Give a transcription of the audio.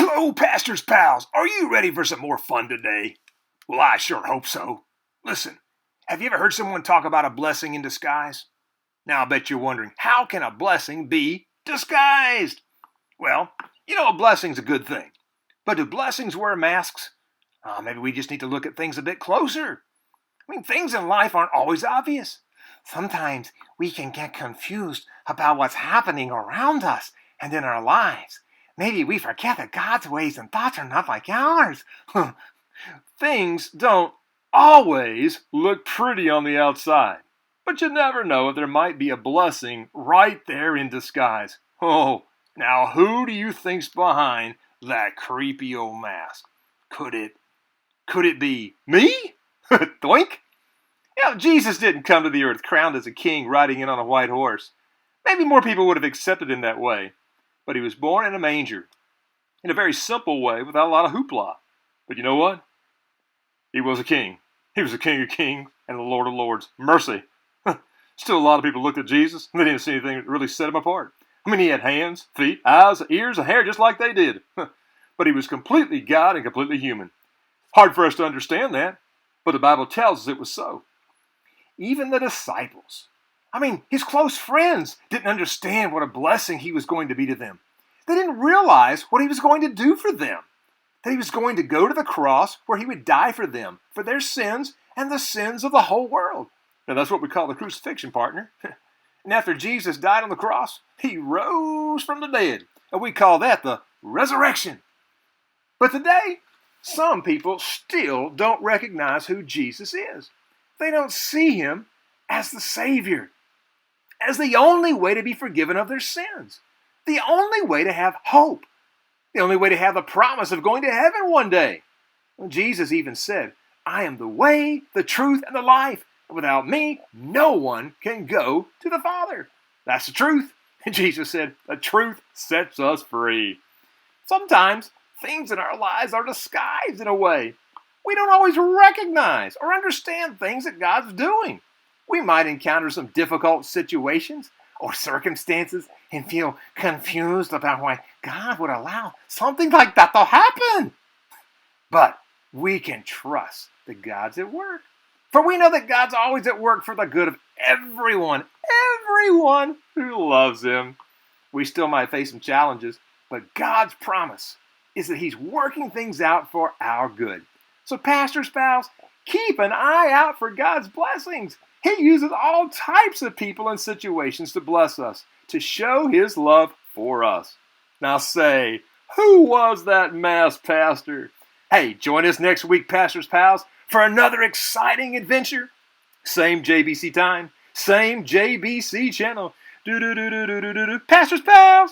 Hello, Pastor's Pals. Are you ready for some more fun today? Well, I sure hope so. Listen, have you ever heard someone talk about a blessing in disguise? Now, I bet you're wondering, how can a blessing be disguised? Well, a blessing's a good thing. But do blessings wear masks? Maybe we just need to look at things a bit closer. Things in life aren't always obvious. Sometimes we can get confused about what's happening around us and in our lives. Maybe we forget that God's ways and thoughts are not like ours. Things don't always look pretty on the outside, but you never know if there might be a blessing right there in disguise. Oh, now who do you think's behind that creepy old mask? Could it be me? Doink! Jesus didn't come to the earth crowned as a king riding in on a white horse. Maybe more people would have accepted him that way. But he was born in a manger, in a very simple way, without a lot of hoopla. But you know what? He was a king. He was the King of Kings and the Lord of Lords. Mercy. Still, a lot of people looked at Jesus, and they didn't see anything that really set him apart. He had hands, feet, eyes, ears, and hair just like they did. But he was completely God and completely human. Hard for us to understand that, but the Bible tells us it was so. Even the disciples, his close friends, didn't understand what a blessing he was going to be to them. They didn't realize what he was going to do for them. That he was going to go to the cross where he would die for them, for their sins and the sins of the whole world. Now that's what we call the crucifixion, partner. And after Jesus died on the cross, he rose from the dead. And we call that the resurrection. But today, some people still don't recognize who Jesus is. They don't see him as the Savior, as the only way to be forgiven of their sins, the only way to have hope, the only way to have the promise of going to heaven one day. Well, Jesus even said, I am the way, the truth, and the life. And without me, no one can go to the Father. That's the truth. And Jesus said, the truth sets us free. Sometimes things in our lives are disguised in a way. We don't always recognize or understand things that God's doing. We might encounter some difficult situations or circumstances and feel confused about why God would allow something like that to happen. But we can trust that God's at work. For we know that God's always at work for the good of everyone who loves him. We still might face some challenges, but God's promise is that he's working things out for our good. So Pastor's Pals, keep an eye out for God's blessings. He uses all types of people and situations to bless us, to show his love for us. Now say, who was that masked pastor? Hey, join us next week, Pastor's Pals, for another exciting adventure. Same JBC time, same JBC channel. Pastor's Pals!